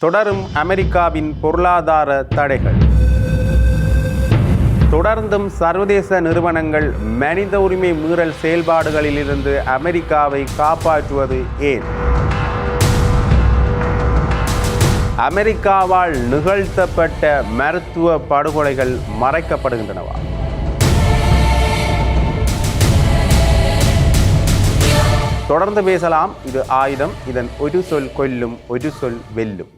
தொடரும் அமெரிக்காவின் பொருளாதார தடைகள். தொடர்ந்தும் சர்வதேச நிறுவனங்கள் மனித உரிமை மீறல் செயல்பாடுகளிலிருந்து அமெரிக்காவை காப்பாற்றுவது ஏன்? அமெரிக்காவால் நிகழ்த்தப்பட்ட மருத்துவ படுகொலைகள் மறைக்கப்படுகின்றனவா? தொடர்ந்து பேசலாம். இது ஆயுதம். இதன் ஒரு சொல் கொல்லும், ஒரு சொல் வெல்லும்.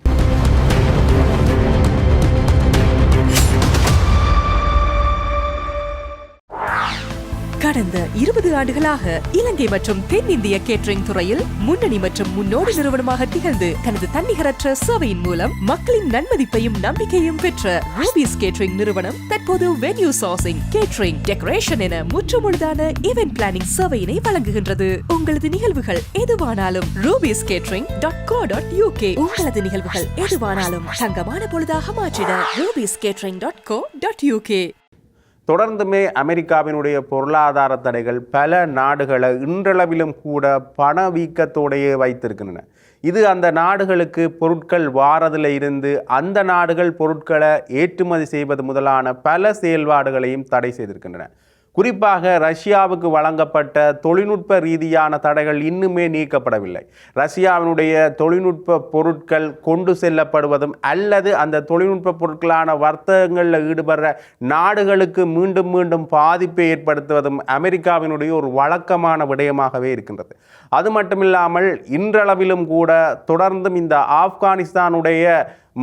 கடந்த 20 ஆண்டுகளாக இலங்கை மற்றும் தென்னிந்திய கேட்டரிங் துறையில் முன்னணி மற்றும் முன்னோடி நிறுவனமாக திகழ்ந்து தனது தன்னிகரற்ற சேவையின் மூலம் மக்களின் நன்மதிப்பையும் நம்பிக்கையும் பெற்ற ரூபீஸ் கேட்டரிங் நிறுவனம் தற்போது வென்யூ சோர்சிங், கேட்டரிங், டெக்கரேஷன் என முற்றுமுழுதான ஈவென்ட் பிளானிங் சேவையினை வழங்குகின்றது. உங்களது நிகழ்வுகள் எதுவானாலும் rubiescatering.co.uk. உங்களது நிகழ்வுகள் எதுவானாலும் தங்கமான பொழுதாக மாற்றிட rubiescatering.co.uk. தொடர்ந்துமே அமெரிக்காவினுடைய பொருளாதார தடைகள் பல நாடுகளை இன்றளவிலும் கூட பணவீக்கத்தோடையே வைத்திருக்கின்றன. இது அந்த நாடுகளுக்கு பொருட்கள் வாரதில் இருந்து அந்த நாடுகள் பொருட்களை ஏற்றுமதி செய்வது முதலான பல செயல்பாடுகளையும் தடை செய்திருக்கின்றன. குறிப்பாக ரஷ்யாவுக்கு வழங்கப்பட்ட தொழில்நுட்ப ரீதியான தடைகள் இன்னுமே நீக்கப்படவில்லை. ரஷ்யாவினுடைய தொழில்நுட்ப பொருட்கள் கொண்டு செல்லப்படுவதும் அல்லது அந்த தொழில்நுட்ப பொருட்களான வர்த்தகங்களில் ஈடுபடுற நாடுகளுக்கு மீண்டும் மீண்டும் பாதிப்பை ஏற்படுத்துவதும் அமெரிக்காவினுடைய ஒரு வழக்கமான விடயமாகவே இருக்கின்றது. அது மட்டுமில்லாமல் இன்றளவிலும் கூட தொடர்ந்தும் இந்த ஆப்கானிஸ்தானுடைய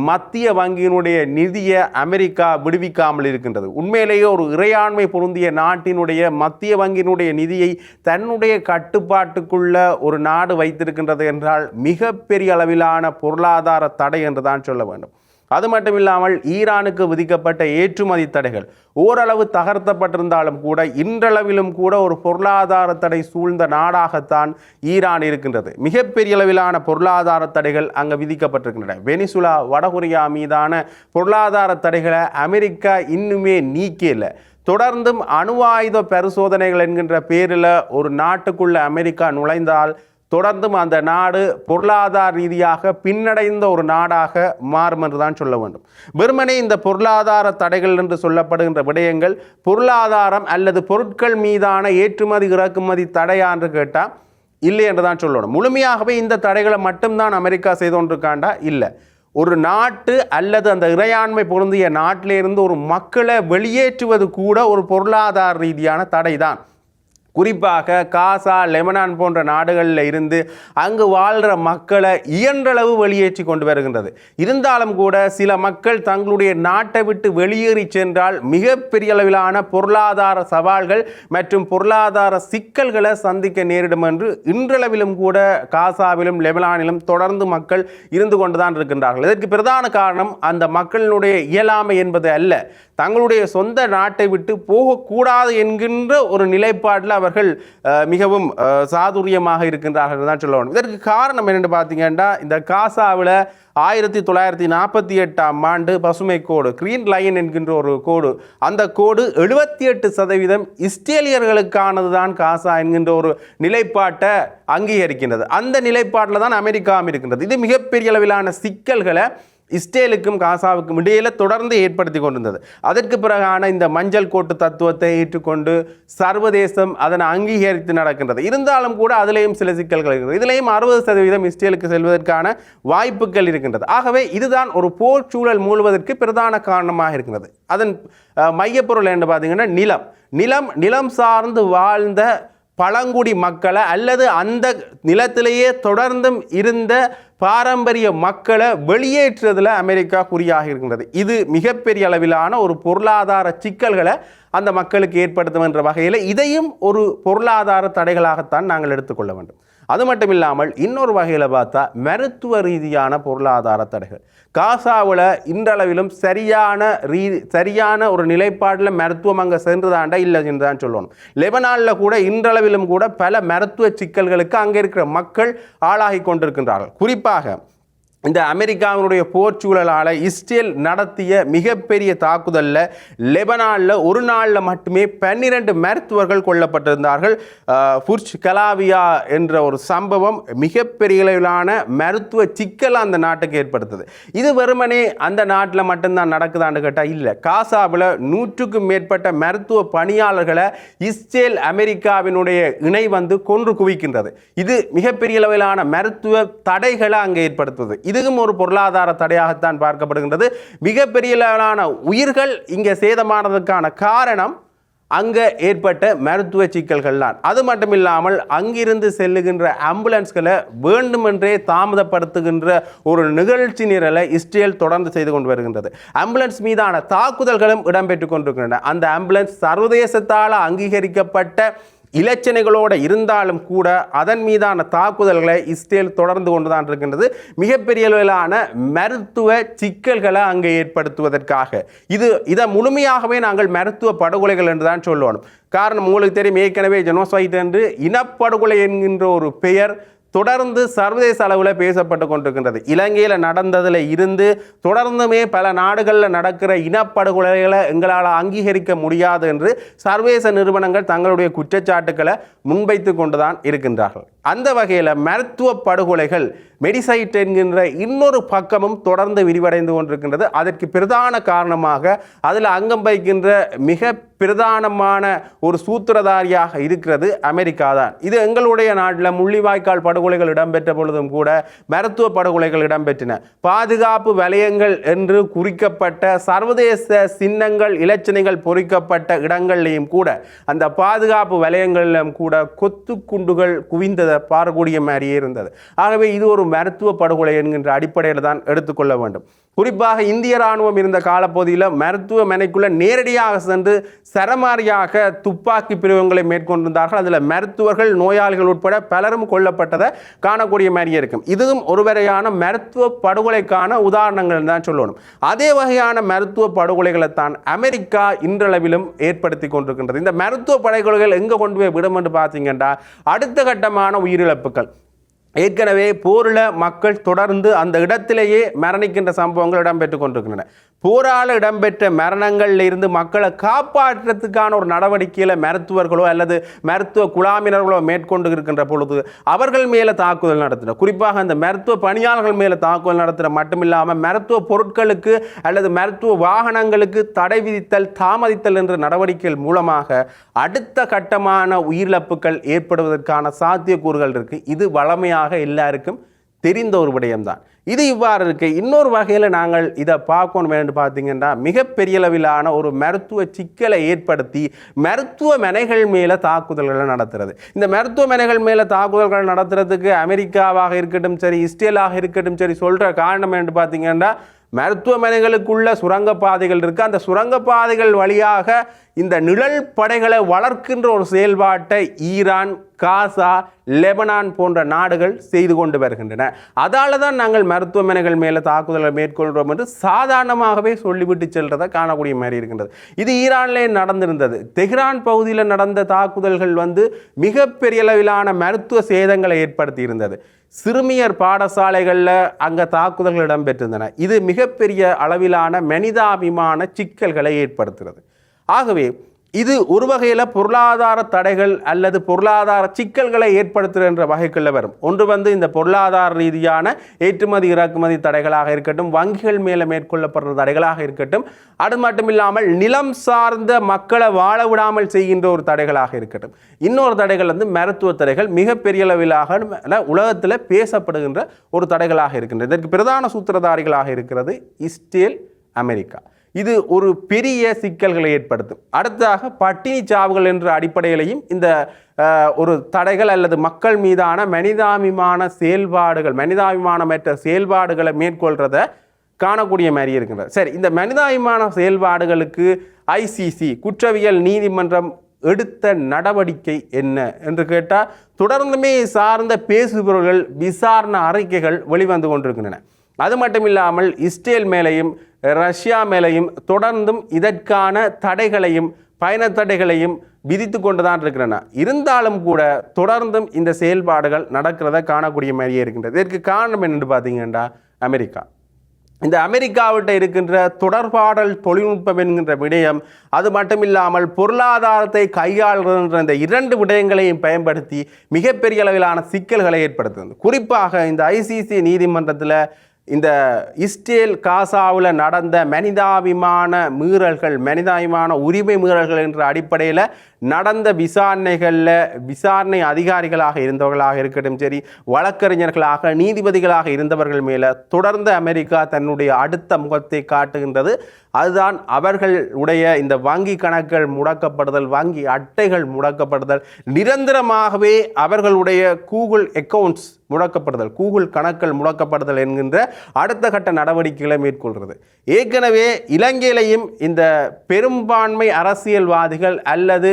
மத்திய வங்கியினுடைய நிதியை அமெரிக்கா விடுவிக்காமல் இருக்கின்றது. உண்மையிலேயே ஒரு இறையாண்மை பொருந்திய நாட்டினுடைய மத்திய வங்கியினுடைய நிதியை தன்னுடைய கட்டுப்பாட்டுக்குள்ள ஒரு நாடு வைத்திருக்கின்றது என்றால் மிகப்பெரிய அளவிலான பொருளாதார தடை என்று தான் சொல்ல வேண்டும். அது மட்டும் இல்லாமல் ஈரானுக்கு விதிக்கப்பட்ட ஏற்றுமதி தடைகள் ஓரளவு தகர்த்தப்பட்டிருந்தாலும் கூட இன்றளவிலும் கூட ஒரு பொருளாதார தடை சூழ்ந்த நாடாகத்தான் ஈரான் இருக்கின்றது. மிகப்பெரிய அளவிலான பொருளாதார தடைகள் அங்கே விதிக்கப்பட்டிருக்கின்றன. வெனிசுலா, வடகொரியா மீதான பொருளாதார தடைகளை அமெரிக்கா இன்னுமே நீக்கல. தொடர்ந்தும் அணு ஆயுத பரிசோதனைகள் என்கின்ற பேரில் ஒரு நாட்டுக்குள்ள அமெரிக்கா நுழைந்தால் தொடர்ந்தும் அந்த நாடு பொருளாதார ரீதியாக பின்னடைந்த ஒரு நாடாக மாறும் என்று தான் சொல்ல வேண்டும். வெறுமனே இந்த பொருளாதார தடைகள் என்று சொல்லப்படுகின்ற விடயங்கள் பொருளாதாரம் அல்லது பொருட்கள் மீதான ஏற்றுமதி இறக்குமதி தடையா என்று கேட்டால் இல்லை என்று தான் சொல்லணும். முழுமையாகவே இந்த தடைகளை மட்டும்தான் அமெரிக்கா செய்து கொண்டிருக்காண்டா இல்லை. ஒரு நாட்டு அல்லது அந்த இறையாண்மை பொருந்திய நாட்டிலிருந்து ஒரு மக்களை வெளியேற்றுவது கூட ஒரு பொருளாதார ரீதியான தடை தான். குறிப்பாக காசா, லெபனான் போன்ற நாடுகளில் இருந்து அங்கு வாழ்கிற மக்களை இயன்றளவு வெளியேற்றி கொண்டு வருகின்றது. இருந்தாலும் கூட சில மக்கள் தங்களுடைய நாட்டை விட்டு வெளியேறி சென்றால் மிகப்பெரிய அளவிலான பொருளாதார சவால்கள் மற்றும் பொருளாதார சிக்கல்களை சந்திக்க நேரிடும் என்று இன்றளவிலும் கூட காசாவிலும் லெபனானிலும் தொடர்ந்து மக்கள் இருந்து கொண்டுதான் இருக்கின்றார்கள். இதற்கு பிரதான காரணம் அந்த மக்களினுடைய இயலாமை என்பது அல்ல, தங்களுடைய சொந்த நாட்டை விட்டு போகக்கூடாது என்கின்ற ஒரு நிலைப்பாட்டில் அவர்கள் மிகவும் சாதுரியமாக இருக்கின்றார்கள் தான் சொல்ல வேண்டும். இதற்கு காரணம் என்னென்னு பார்த்தீங்கன்னா, இந்த காசாவில் 1948ஆம் ஆண்டு பசுமை கோடு, கிரீன் லைன் என்கின்ற ஒரு கோடு, அந்த கோடு 78% இஸ்ரேலியர்களுக்கானது தான் காசா என்கின்ற ஒரு நிலைப்பாட்டை அங்கீகரிக்கின்றது. அந்த நிலைப்பாட்டில் தான் அமெரிக்காவும் இருக்கின்றது. இது மிகப்பெரிய அளவிலான சிக்கல்களை இஸ்ரேலுக்கும் காசாவுக்கும் இடையில தொடர்ந்து ஏற்படுத்தி கொண்டிருந்தது. அதற்கு பிறகான இந்த மஞ்சள் கோட்டு தத்துவத்தை ஏற்றுக்கொண்டு சர்வதேசம் அதனை அங்கீகரித்து நடக்கின்றது. இருந்தாலும் கூட அதிலேயும் சில சிக்கல்கள் இருக்கிறது. இதிலேயும் 60% இஸ்ரேலுக்கு செல்வதற்கான வாய்ப்புகள் இருக்கின்றது. ஆகவே இதுதான் ஒரு போர் சூழல் மூழ்வதற்கு பிரதான காரணமாக இருக்கின்றது. அதன் மையப்பொருள் என்று பார்த்தீங்கன்னா நிலம் சார்ந்து வாழ்ந்த பழங்குடி மக்களை அல்லது அந்த நிலத்திலேயே தொடர்ந்தும் இருந்த பாரம்பரிய மக்களை வெளியேற்றுவதில் அமெரிக்கா குறியாக இருக்கின்றது. இது மிகப்பெரிய அளவிலான ஒரு பொருளாதார சிக்கல்களை அந்த மக்களுக்கு ஏற்படுத்தும் என்ற வகையில் இதையும் ஒரு பொருளாதார தடைகளாகத்தான் நாங்கள் எடுத்துக்கொள்ள வேண்டும். அது மட்டும் இல்லாமல் இன்னொரு வகையில் பார்த்தா மருத்துவ ரீதியான பொருளாதார தடைகள். காசாவில் இன்றளவிலும் சரியான ஒரு நிலைப்பாட்டில் மருத்துவம் அங்கே சென்றுதாண்டா இல்லை என்று தான் சொல்லணும். லெபனானில் கூட இன்றளவிலும் கூட பல மருத்துவ சிக்கல்களுக்கு அங்கே இருக்கிற மக்கள் ஆளாகி கொண்டிருக்கின்றார்கள். குறிப்பாக இந்த அமெரிக்காவினுடைய போர்ச்சூழலால் இஸ்ரேல் நடத்திய மிகப்பெரிய தாக்குதலில் லெபனானில் ஒரு நாளில் மட்டுமே 12 மருத்துவர்கள் கொல்லப்பட்டிருந்தார்கள். புர்ஜ் கலாவியா என்ற ஒரு சம்பவம் மிகப்பெரிய அளவிலான மருத்துவ சிக்கல் அந்த நாட்டுக்கு ஏற்படுத்துது. இது வெறுமனே அந்த நாட்டில் மட்டும்தான் நடக்குதான்னு கேட்டால் இல்லை. காசாவில் 100க்கும் மேற்பட்ட மருத்துவ பணியாளர்களை இஸ்ரேல் அமெரிக்காவினுடைய இணை கொன்று குவிக்கின்றது. இது மிகப்பெரிய அளவிலான மருத்துவ தடைகளை அங்கே ஏற்படுத்துவது. இதுவும் ஒரு பொருளாதார தடையாகத்தான் பார்க்கப்படுகின்றது. மிகப்பெரிய அளவிலான உயிர்கள் இங்கே சேதமானதுக்கான காரணம் அங்கே ஏற்பட்ட மருத்துவ சிக்கல்கள் தான். அது மட்டும் இல்லாமல் அங்கிருந்து செல்லுகின்ற ஆம்புலன்ஸ்களை வேண்டுமென்றே தாமதப்படுத்துகின்ற ஒரு நிகழ்ச்சி நிரலை இஸ்ரேல் தொடர்ந்து செய்து கொண்டு வருகின்றது. ஆம்புலன்ஸ் மீதான தாக்குதல்களும் இடம்பெற்றுக் கொண்டிருக்கின்றன. அந்த ஆம்புலன்ஸ் சர்வதேசத்தால் அங்கீகரிக்கப்பட்ட இலச்சனைகளோடு இருந்தாலும் கூட அதன் மீதான தாக்குதல்களை இஸ்ரேல் தொடர்ந்து கொண்டுதான் இருக்கின்றது. மிகப்பெரிய அளவிலான மருத்துவ சிக்கல்களை அங்கே ஏற்படுத்துவதற்காக இதை முழுமையாகவே நாங்கள் மருத்துவ படுகொலைகள் என்று தான் சொல்லணும். காரணம் உங்களுக்கு தெரியும், ஏற்கனவே ஜெனோசைட் என்று இனப்படுகொலை என்கின்ற ஒரு பெயர் தொடர்ந்து சர்வதேச அளவில் பேசப்பட்டு கொண்டிருக்கின்றது. இலங்கையில் நடந்ததில் இருந்து தொடர்ந்துமே பல நாடுகளில் நடக்கிற இனப்படுகொலைகளை எங்களால் அங்கீகரிக்க முடியாது என்று சர்வதேச நிறுவனங்கள் தங்களுடைய குற்றச்சாட்டுக்களை முன்வைத்து கொண்டுதான் இருக்கின்றார்கள். அந்த வகையில் மருத்துவ படுகொலைகள் மெடிசைட் என்கின்ற இன்னொரு பக்கமும் தொடர்ந்து விரிவடைந்து கொண்டிருக்கின்றது. அதற்கு பிரதான காரணமாக அதில் அங்கம் வகிக்கின்ற மிக பிரதானமான ஒரு சூத்திரதாரியாக இருக்கிறது அமெரிக்கா தான். இது எங்களுடைய நாட்டில் முள்ளிவாய்க்கால் படுகொலைகள் இடம்பெற்ற பொழுதும் கூட மருத்துவ படுகொலைகள் இடம்பெற்றன. பாதுகாப்பு வலயங்கள் என்று குறிக்கப்பட்ட சர்வதேச சின்னங்கள் இலச்சினைகள் பொறிக்கப்பட்ட இடங்களிலும் கூட அந்த பாதுகாப்பு வலயங்களிலும் கூட கொத்து குண்டுகள் குவிந்ததை பார்க்கக்கூடிய மாதிரியே இருந்தது. ஆகவே இது ஒரு மருத்துவ படுகொலை என்கின்ற அடிப்படையில் தான் எடுத்துக்கொள்ள வேண்டும். குறிப்பாக இந்திய ராணுவம் இருந்த காலப்பகுதியில் மருத்துவமனைக்குள்ள நேரடியாக சென்று சரமாரியாக துப்பாக்கி பிரயோகங்களை மேற்கொண்டிருந்தார்கள். அதில் மருத்துவர்கள் நோயாளிகள் உட்பட பலரும் கொல்லப்பட்டதை காணக்கூடிய மாதிரியே இருக்கும். இதுவும் ஒரு வகையான மருத்துவ படுகொலைக்கான உதாரணங்கள் தான் சொல்லணும். அதே வகையான மருத்துவ படுகொலைகளை தான் அமெரிக்கா இன்றளவிலும் ஏற்படுத்தி கொண்டிருக்கின்றது. இந்த மருத்துவ படுகொலைகள் எங்கே கொண்டு போய் விடும் என்று பார்த்தீங்கன்னா அடுத்த கட்டமான உயிரிழப்புகள். ஏற்கனவே போரில் மக்கள் தொடர்ந்து அந்த இடத்திலேயே மரணிக்கின்ற சம்பவங்கள் இடம்பெற்றுக் கொண்டிருக்கின்றன. போரால் இடம்பெற்ற மரணங்களில் இருந்து மக்களை காப்பாற்றுறதுக்கான ஒரு நடவடிக்கையில் மருத்துவர்களோ அல்லது மருத்துவ குழாமினர்களோ மேற்கொண்டு இருக்கின்ற பொழுது அவர்கள் மேலே தாக்குதல் நடத்தின, குறிப்பாக அந்த மருத்துவ பணியாளர்கள் மேலே தாக்குதல் நடத்தின மட்டுமில்லாமல் மருத்துவ பொருட்களுக்கு அல்லது மருத்துவ வாகனங்களுக்கு தடை விதித்தல் தாமதித்தல் என்ற நடவடிக்கைகள் மூலமாக அடுத்த கட்டமான உயிரிழப்புகள் ஏற்படுவதற்கான சாத்தியக்கூறுகள் இருக்கு. இது வளமையாக எல்லாருக்கும் தெரிந்த ஒரு விடயம்தான். இது இவ்வாறு இருக்கு. இன்னொரு வகையில் நாங்கள் இதை பார்க்கணும் என்று பார்த்தீங்கன்னா மிகப்பெரிய அளவிலான ஒரு மருத்துவ சிக்கலை ஏற்படுத்தி மருத்துவமனைகள் மேலே தாக்குதல்களை நடத்துறது. இந்த மருத்துவமனைகள் மேலே தாக்குதல்கள் நடத்துறதுக்கு அமெரிக்காவாக இருக்கட்டும் சரி, இஸ்ரேலாக இருக்கட்டும் சரி சொல்கிற காரணம் என்று பார்த்தீங்கன்னா மருத்துவமனைகளுக்குள்ள சுரங்கப்பாதைகள் இருக்குது. அந்த சுரங்கப்பாதைகள் வழியாக இந்த நிழல் படைகளை வளர்க்கின்ற ஒரு செயல்பாட்டை ஈரான், காசா, லெபனான் போன்ற நாடுகள் செய்து கொண்டு வருகின்றன. அதால தான் நாங்கள் மருத்துவமனைகள் மேலே தாக்குதலை மேற்கொள்கிறோம் என்று சாதாரணமாகவே சொல்லிவிட்டு செல்றதை காணக்கூடிய மாதிரி இருக்கின்றது. இது ஈரானிலே நடந்திருந்தது. தெஹ்ரான் பகுதியில் நடந்த தாக்குதல்கள் மிகப்பெரிய அளவிலான மருத்துவ சேதங்களை ஏற்படுத்தி இருந்தது. சிறுமியர் பாடசாலைகளில் அங்கே தாக்குதல்கள் இடம்பெற்றிருந்தன. இது மிகப்பெரிய அளவிலான மனிதாபிமான சிக்கல்களை ஏற்படுத்துகிறது. ஆகவே இது ஒரு வகையில் பொருளாதார தடைகள் அல்லது பொருளாதார சிக்கல்களை ஏற்படுத்துகின்ற வகைக்குள்ள வரும். ஒன்று இந்த பொருளாதார ரீதியான ஏற்றுமதி இறக்குமதி தடைகளாக இருக்கட்டும், வங்கிகள் மேலே மேற்கொள்ளப்படுற தடைகளாக இருக்கட்டும், அது மட்டும் இல்லாமல் நிலம் சார்ந்த மக்களை வாழ விடாமல் செய்கின்ற ஒரு தடைகளாக இருக்கட்டும். இன்னொரு தடைகள் மருத்துவ தடைகள் மிகப்பெரிய அளவிலாக உலகத்தில் பேசப்படுகின்ற ஒரு தடைகளாக இருக்கின்றன. இதற்கு பிரதான சூத்திரதாரிகளாக இருக்கிறது இஸ்ரேல், அமெரிக்கா. இது ஒரு பெரிய சிக்கல்களை ஏற்படுத்தும். அடுத்ததாக பட்டினி சாவுகள் என்ற அடிப்படையிலையும் இந்த ஒரு தடைகள் அல்லது மக்கள் மீதான மனிதாபிமான செயல்பாடுகள், மனிதாபிமானமற்ற செயல்பாடுகளை மேற்கொள்றதை காணக்கூடிய மாதிரி இருக்கின்றது. சரி, இந்த மனிதாபிமான செயல்பாடுகளுக்கு ஐசிசி குற்றவியல் நீதிமன்றம் எடுத்த நடவடிக்கை என்ன என்று கேட்டால் தொடர்ந்துமே சார்ந்த பேசுபவர்கள் விசாரணை அறிக்கைகள் வெளிவந்து கொண்டிருக்கின்றன. அது மட்டும் இல்லாமல் இஸ்ரேல் மேலையும் ரஷ்யா மேலையும் தொடர்ந்தும் இதற்கான தடைகளையும் பயண தடைகளையும் விதித்து கொண்டுதான் இருக்கிறன. இருந்தாலும் கூட தொடர்ந்தும் இந்த செயல்பாடுகள் நடக்கிறத காணக்கூடிய மாதிரியே இருக்கின்றது. இதற்கு காரணம் என்னென்று பார்த்தீங்கன்னா அமெரிக்கா. இந்த அமெரிக்காவிட்ட இருக்கின்ற தொடர்பாடல் தொழில்நுட்பம் என்கின்ற விடயம், அது மட்டுமில்லாமல் பொருளாதாரத்தை கையாளுகின்ற இந்த 2 விடயங்களையும் பயன்படுத்தி மிகப்பெரிய அளவிலான சிக்கல்களை ஏற்படுத்துது. குறிப்பாக இந்த ICC நீதிமன்றத்தில் இந்த இஸ்ரேல் காசாவில் நடந்த மனிதாபிமான மீறல்கள், மனிதாபிமான உரிமை மீறல்கள் என்ற அடிப்படையில் நடந்த விசாரணை அதிகாரிகளாக இருந்தவர்களாக இருக்கட்டும் சரி, வழக்கறிஞர்களாக நீதிபதிகளாக இருந்தவர்கள் மேலே தொடர்ந்து அமெரிக்கா தன்னுடைய அடுத்த முகத்தை காட்டுகின்றது. அதுதான் அவர்களுடைய இந்த வங்கி கணக்குகள் முடக்கப்படுதல், வங்கி அட்டைகள் முடக்கப்படுதல், நிரந்தரமாகவே அவர்களுடைய கூகுள் அக்கவுண்ட்ஸ் முடக்கப்படுதல், கூகுள் கணக்குகள் முடக்கப்படுதல் என்கின்ற அடுத்த கட்ட நடவடிக்கைகளை மேற்கொள்கிறது. ஏற்கனவே இலங்கையிலையும் இந்த பெரும்பான்மை அரசியல்வாதிகள் அல்லது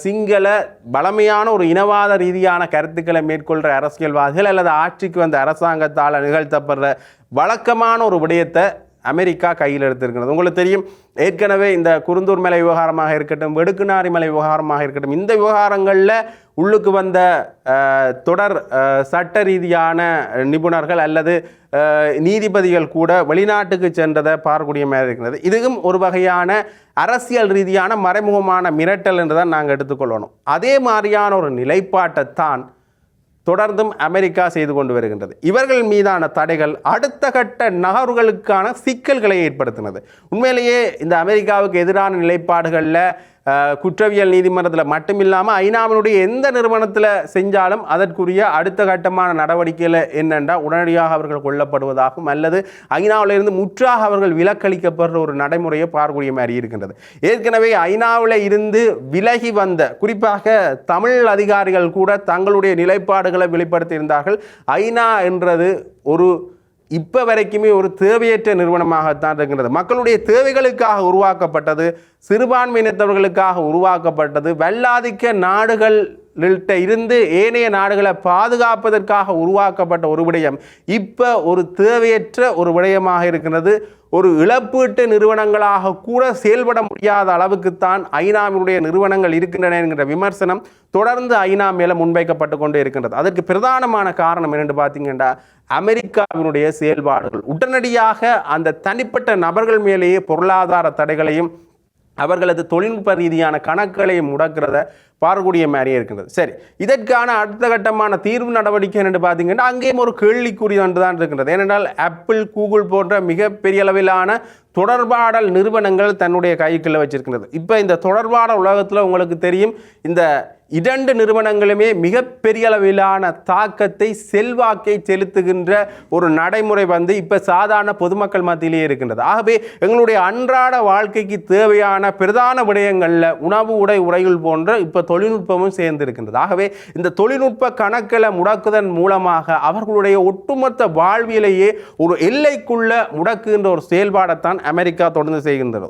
சிங்கள பலமையான ஒரு இனவாத ரீதியான கருத்துக்களை மேற்கொள்கிற அரசியல்வாதிகள் அல்லது ஆட்சிக்கு வந்த அரசாங்கத்தால் நிகழ்த்தப்படுற வழக்கமான ஒரு விடயத்தை அமெரிக்கா கையில் எடுத்திருக்கிறது. உங்களுக்கு தெரியும், ஏற்கனவே இந்த குருந்தூர் மலை விவகாரமாக இருக்கட்டும், வெடுக்குநாரி மலை விவகாரமாக இருக்கட்டும், இந்த விவகாரங்களில் உள்ளுக்கு வந்த தொடர் சட்ட ரீதியான நிபுணர்கள் அல்லது நீதிபதிகள் கூட வெளிநாட்டுக்கு சென்றதை பார்க்கக்கூடிய மாதிரி இருக்கிறது. இதுவும் ஒரு வகையான அரசியல் ரீதியான மறைமுகமான மிரட்டல் என்று தான் நாங்கள் எடுத்துக்கொள்ளணும். அதே மாதிரியான ஒரு நிலைப்பாட்டைத்தான் தொடர்ந்தும் அமெரிக்கா செய்து கொண்டு வருகின்றது. இவர்கள் மீதான தடைகள் அடுத்த கட்ட நகர்வுகளுக்கான சிக்கல்களை ஏற்படுத்தினது. உண்மையிலேயே இந்த அமெரிக்காவுக்கு எதிரான நிலைப்பாடுகளில் குற்றவியல் நீதிமன்றத்தில் மட்டுமில்லாமல் ஐநாவினுடைய எந்த நிறுவனத்தில் செஞ்சாலும் அதற்குரிய அடுத்த கட்டமான நடவடிக்கையில் என்னென்றால் உடனடியாக அவர்கள் கொல்லப்படுவதாகும் அல்லது ஐநாவிலிருந்து முற்றாக அவர்கள் விலக்களிக்கப்படுற ஒரு நடைமுறையை பார்க்கக்கூடிய மாதிரி இருக்கின்றது. ஏற்கனவே ஐநாவில் இருந்து விலகி வந்த குறிப்பாக தமிழ் அதிகாரிகள் கூட தங்களுடைய நிலைப்பாடுகளை வெளிப்படுத்தியிருந்தார்கள். ஐநா என்றது ஒரு இப்போ வரைக்குமே ஒரு தேவையற்ற நிறுவனமாகத்தான் இருக்கின்றது. மக்களுடைய தேவைகளுக்காக உருவாக்கப்பட்டது, சிறுபான்மையினத்தவர்களுக்காக உருவாக்கப்பட்டது, வல்லாதிக்க நாடுகள்கிட்ட இருந்து ஏனைய நாடுகளை பாதுகாப்பதற்காக உருவாக்கப்பட்ட ஒரு விடயம் இப்போ ஒரு தேவையற்ற ஒரு விடயமாக இருக்கின்றது. ஒரு இழப்பீட்டு நிறுவனங்களாக கூட செயல்பட முடியாத அளவுக்குத்தான் ஐநாவினுடைய நிறுவனங்கள் இருக்கின்றன என்கிற விமர்சனம் தொடர்ந்து ஐநா மேலே முன்வைக்கப்பட்டு கொண்டே இருக்கின்றது. அதற்கு பிரதானமான காரணம் என்னென்று பார்த்தீங்கன்னா அமெரிக்காவினுடைய செயல்பாடுகள். உடனடியாக அந்த தனிப்பட்ட நபர்கள் மேலேயே பொருளாதார தடைகளையும் அவர்களது தொழில்நுட்ப ரீதியான கணக்குகளையும் முடக்கிறத பார்க்கக்கூடிய மாதிரியே இருக்கின்றது. சரி, இதற்கான அடுத்த கட்டமான தீர்வு நடவடிக்கை என்று பார்த்தீங்கன்னா அங்கேயும் ஒரு கேள்விக்குறி ஒன்று தான் இருக்கின்றது. ஏனென்றால் ஆப்பிள், கூகுள் போன்ற மிகப்பெரிய அளவிலான தொடர்பாடல் நிறுவனங்கள் தன்னுடைய கைக்குள்ள வச்சிருக்கின்றது. இப்போ இந்த தொடர்பாடல் உலகத்தில் உங்களுக்கு தெரியும், இந்த 2 நிறுவனங்களுமே மிகப்பெரிய அளவிலான தாக்கத்தை, செல்வாக்கை செலுத்துகின்ற ஒரு நடைமுறை இப்போ சாதாரண பொதுமக்கள் மத்தியிலேயே இருக்கின்றது. ஆகவே எங்களுடைய அன்றாட வாழ்க்கைக்கு தேவையான பிரதான விடயங்களில் உணவு, உடை, உறைகள் போன்ற இப்போ தொழில்நுட்பமும் சேர்ந்து இருக்கின்றது. ஆகவே இந்த தொழில்நுட்ப கணக்கில் முடக்குதன் மூலமாக அவர்களுடைய ஒட்டுமொத்த வாழ்வியலையே ஒரு எல்லைக்குள்ள முடக்குகின்ற ஒரு செயல்பாடைத்தான் அமெரிக்கா தொடர்ந்து செய்கின்றது.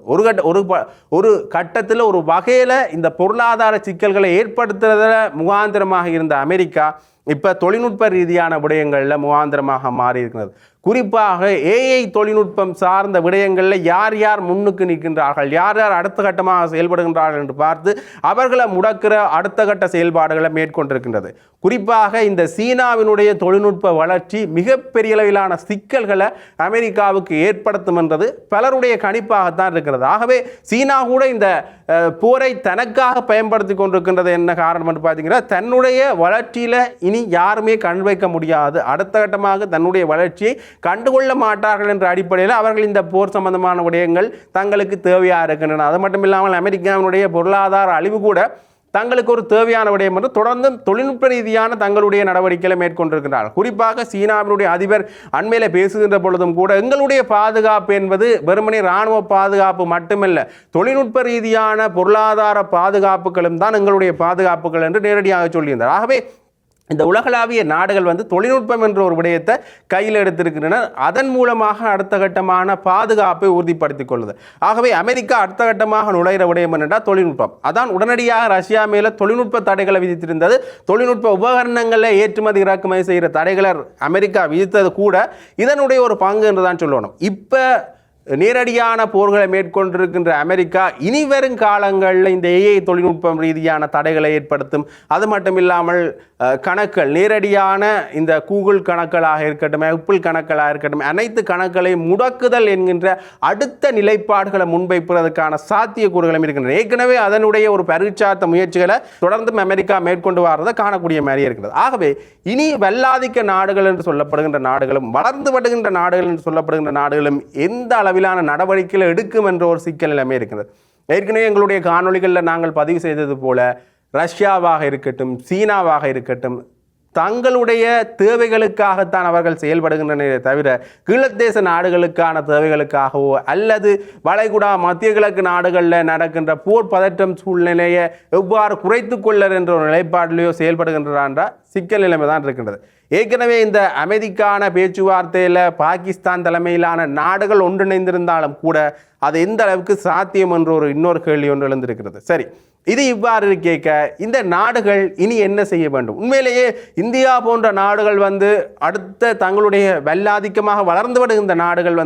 ஒரு கட்டத்தில் ஒரு வகையில் இந்த பொருளாதார சிக்கல்களை ஏற்படுத்துறதுல முகாந்திரமாக இருந்த அமெரிக்கா இப்போ தொழில்நுட்ப ரீதியான விடயங்களில் முகாந்திரமாக மாறி இருக்கிறது. குறிப்பாக ஏஐ தொழில்நுட்பம் சார்ந்த விடயங்களில் யார் யார் முன்னுக்கு நிற்கின்றார்கள், யார் யார் அடுத்த கட்டமாக செயல்படுகின்றார்கள் என்று பார்த்து அவர்களை முடக்கிற அடுத்த கட்ட செயல்பாடுகளை மேற்கொண்டிருக்கின்றது. குறிப்பாக இந்த சீனாவினுடைய தொழில்நுட்ப வளர்ச்சி மிகப்பெரிய அளவிலான சிக்கல்களை அமெரிக்காவுக்கு ஏற்படுத்தும் என்றது பலருடைய கணிப்பாகத்தான் இருக்கிறது. ஆகவே சீனா கூட இந்த போரை தனக்காக பயன்படுத்தி கொண்டிருக்கின்றது. என்ன காரணம் என்று பார்த்தீங்கன்னா தன்னுடைய வளர்ச்சியில் இனி யாருமே கண் வைக்க முடியாது, அடுத்த கட்டமாக தன்னுடைய வளர்ச்சியை கண்டுகொள்ள மாட்டார்கள் என்ற அடிப்படையில் அவர்கள் இந்த போர் சம்பந்தமான விடயங்கள் தங்களுக்கு தேவையாக இருக்கின்றன. அது மட்டும் இல்லாமல் அமெரிக்காவினுடைய பொருளாதார அழிவு கூட தங்களுக்கு ஒரு தேவையான விடயம் என்று தொடர்ந்து தொழில்நுட்ப ரீதியான தங்களுடைய நடவடிக்கைகளை மேற்கொண்டிருக்கிறார்கள். குறிப்பாக சீனாவினுடைய அதிபர் அண்மையில் பேசுகின்ற பொழுதும் கூட எங்களுடைய பாதுகாப்பு என்பது வெறுமனே இராணுவ பாதுகாப்பு மட்டுமல்ல, தொழில்நுட்ப ரீதியான பொருளாதார பாதுகாப்புகளும் தான் எங்களுடைய பாதுகாப்புகள் என்று நேரடியாக சொல்லியிருந்தார். ஆகவே இந்த உலகளாவிய நாடுகள் தொழில்நுட்பம் என்ற ஒரு விடயத்தை கையில் எடுத்திருக்கின்றன. அதன் மூலமாக அடுத்த கட்டமான பாதுகாப்பை உறுதிப்படுத்திக் கொள்ளுது. ஆகவே அமெரிக்கா அடுத்த கட்டமாக நுழைகிற விடயம் என்னென்றால் தொழில்நுட்பம். அதான் உடனடியாக ரஷ்யா மேலே தொழில்நுட்ப தடைகளை விதித்திருந்தது. தொழில்நுட்ப உபகரணங்களில் ஏற்றுமதி இறக்குமதி செய்கிற தடைகளை அமெரிக்கா விதித்தது கூட இதனுடைய ஒரு பங்கு என்று தான் சொல்லணும். இப்போ நேரடியான போர்களை மேற்கொண்டிருக்கின்ற அமெரிக்கா இனி வரும் காலங்களில் இந்த ஏஐ தொழில்நுட்பம் ரீதியான தடைகளை ஏற்படுத்தும். அது மட்டும் இல்லாமல் கணக்குகள் நேரடியான இந்த கூகுள் கணக்குகளாக இருக்கட்டும், ஆப்பிள் கணக்குகளாக இருக்கட்டும், அனைத்து கணக்குகளையும் முடக்குதல் என்கின்ற அடுத்த நிலைப்பாடுகளை முன்வைப்பதற்கான சாத்தியக்கூறுகளும் இருக்கின்றன. ஏற்கனவே அதனுடைய ஒரு பரீட்சார்த்த முயற்சிகளை தொடர்ந்தும் அமெரிக்கா மேற்கொண்டு வரதை காணக்கூடிய மாதிரி இருக்கிறது. ஆகவே இனி வல்லாதிக்க நாடுகள் என்று சொல்லப்படுகின்ற நாடுகளும் வளர்ந்து வருகின்ற நாடுகள் என்று சொல்லப்படுகின்ற நாடுகளும் எந்த அளவிலான நடவடிக்கைகளை எடுக்கும் என்ற ஒரு சிக்கல் நிலைமை இருக்கிறது. ஏற்கனவே எங்களுடைய காணொளிகளில் நாங்கள் பதிவு செய்தது போல ரஷ்யாவாக இருக்கட்டும், சீனாவாக இருக்கட்டும், தங்களுடைய தேவைகளுக்காகத்தான் அவர்கள் செயல்படுகின்றன தவிர கீழத்தேச நாடுகளுக்கான தேவைகளுக்காகவோ அல்லது வளைகுடா மத்திய கிழக்கு நாடுகளில் நடக்கின்ற போர் பதற்றம் சூழ்நிலையை எவ்வாறு குறைத்து கொள்ளர் என்ற ஒரு நிலைப்பாட்டிலேயோ செயல்படுகின்றான்ற சிக்கல் நிலைமை தான் இருக்கின்றது. ஏற்கனவே இந்த அமைதிக்கான பேச்சுவார்த்தையில் பாகிஸ்தான் தலைமையிலான நாடுகள் ஒன்றிணைந்திருந்தாலும் கூட அது எந்த அளவுக்கு சாத்தியம் என்ற ஒரு இன்னொரு கேள்வி ஒன்று எழுந்திருக்கிறது. சரி, இது இவ்வாறு கேட்க இந்த நாடுகள் இனி என்ன செய்ய வேண்டும்? உண்மையிலேயே இந்தியா போன்ற நாடுகள் அடுத்த தங்களுடைய வல்லாதிக்கமாக வளர்ந்து வருகின்ற நாடுகள்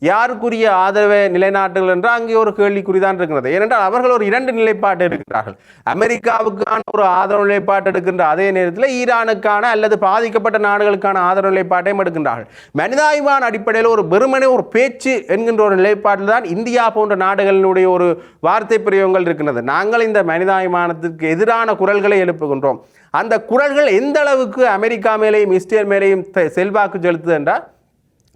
யாருக்குரிய ஆதரவை நிலைநாட்டுகள் என்றால் அங்கே ஒரு கேள்விக்குறிதான் இருக்கிறது. ஏனென்றால் அவர்கள் ஒரு இரண்டு நிலைப்பாடு எடுக்கிறார்கள். அமெரிக்காவுக்கான ஒரு ஆதரவு நிலைப்பாடு எடுக்கின்ற அதே நேரத்தில் ஈரானுக்கான அல்லது பாதிக்கப்பட்ட நாடுகளுக்கான ஆதரவு நிலைப்பாட்டையும் எடுக்கின்றார்கள். மனிதாபிமான அடிப்படையில் ஒரு வெறுமனே ஒரு பேச்சு என்கின்ற ஒரு நிலைப்பாட்டில் தான் இந்தியா போன்ற நாடுகளினுடைய ஒரு வார்த்தை பிரயோகங்கள் இருக்கின்றது. நாங்கள் இந்த மனிதாபிமானத்திற்கு எதிரான குரல்களை எழுப்புகின்றோம். அந்த குரல்கள் எந்த அளவுக்கு அமெரிக்கா மேலேயும் இஸ்ரேல் மேலேயும் செல்வாக்கு செலுத்துது என்றால்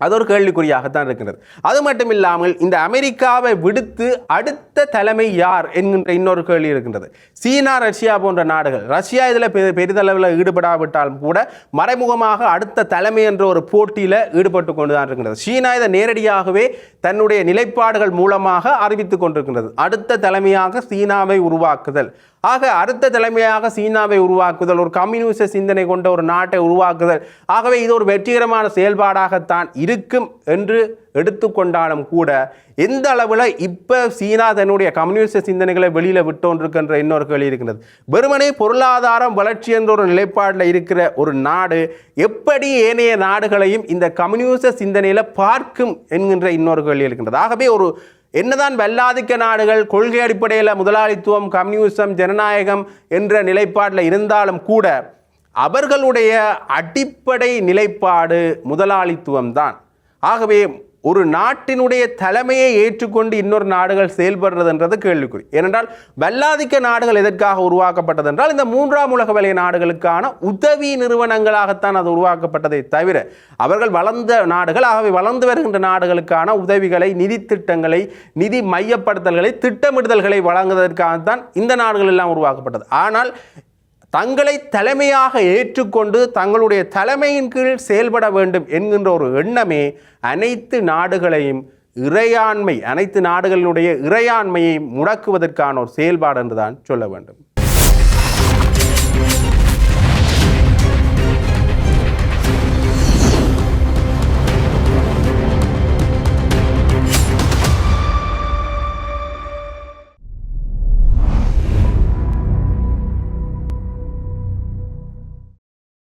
அது ஒரு கேள்விக்குறியாகத்தான் இருக்கிறது. அது மட்டும் இல்லாமல் இந்த அமெரிக்காவை விடுத்து அடுத்த தலைமை யார் என்கின்ற இன்னொரு கேள்வி இருக்கின்றது. சீனா, ரஷ்யா போன்ற நாடுகள், ரஷ்யா இதில் பெரிதளவில் ஈடுபடாவிட்டாலும் கூட மறைமுகமாக அடுத்த தலைமை என்ற ஒரு போட்டியில் ஈடுபட்டு கொண்டு தான் இருக்கின்றது. சீனா இதை நேரடியாகவே தன்னுடைய நிலைப்பாடுகள் மூலமாக அறிவித்துக் கொண்டிருக்கின்றது. அடுத்த தலைமையாக சீனாவை உருவாக்குதல். ஆக அடுத்த தலைமையாக சீனாவை உருவாக்குதல், ஒரு கம்யூனிச சிந்தனை கொண்ட ஒரு நாட்டை உருவாக்குதல். ஆகவே இது ஒரு வெற்றிகரமான செயல்பாடாகத்தான் இருக்கும் என்று எடுத்துக்கொண்டாலும் கூட எந்த அளவில் இப்போ சீனா தன்னுடைய கம்யூனிஸ்ட் சிந்தனைகளை வெளியில் விட்டோன்றிருக்கின்ற இன்னொரு கேள்வி இருக்கின்றது. வெறுமனே பொருளாதாரம் வளர்ச்சி என்ற ஒரு நிலைப்பாட்டில் இருக்கிற ஒரு நாடு எப்படி ஏனைய நாடுகளையும் இந்த கம்யூனிஸ்ட் சிந்தனையில் பார்க்கும் என்கின்ற இன்னொரு கேள்வி இருக்கின்றது. ஆகவே ஒரு என்னதான் வல்லாதிக்க நாடுகள் கொள்கை அடிப்படையில் முதலாளித்துவம், கம்யூனிசம், ஜனநாயகம் என்ற நிலைப்பாட்டில் இருந்தாலும் கூட அவர்களுடைய அடிப்படை நிலைப்பாடு முதலாளித்துவம் தான். ஆகவே ஒரு நாட்டினுடைய தலைமையை ஏற்றுக்கொண்டு இன்னொரு நாடுகள் செயல்படுறதுன்றது கேள்விக்குறி. ஏனென்றால் வல்லாதிக்க நாடுகள் எதற்காக உருவாக்கப்பட்டது என்றால் இந்த மூன்றாம் உலக வலய நாடுகளுக்கான உதவி நிறுவனங்களாகத்தான் அது உருவாக்கப்பட்டதை தவிர அவர்கள் வளர்ந்த நாடுகள். ஆகவே வளர்ந்து வருகின்ற நாடுகளுக்கான உதவிகளை, நிதி திட்டங்களை, நிதி மையப்படுத்தல்களை, திட்டமிடுதல்களை வழங்குவதற்காகத்தான் இந்த நாடுகள் எல்லாம் உருவாக்கப்பட்டது. ஆனால் தங்களை தலைமையாக ஏற்றுக்கொண்டு தங்களுடைய தலைமையின் கீழ் செயல்பட வேண்டும் என்கின்ற ஒரு எண்ணமே அனைத்து நாடுகளையும் அனைத்து நாடுகளினுடைய இறையாண்மையை முடக்குவதற்கான ஒரு செயல்பாடு என்றுதான் சொல்ல வேண்டும்.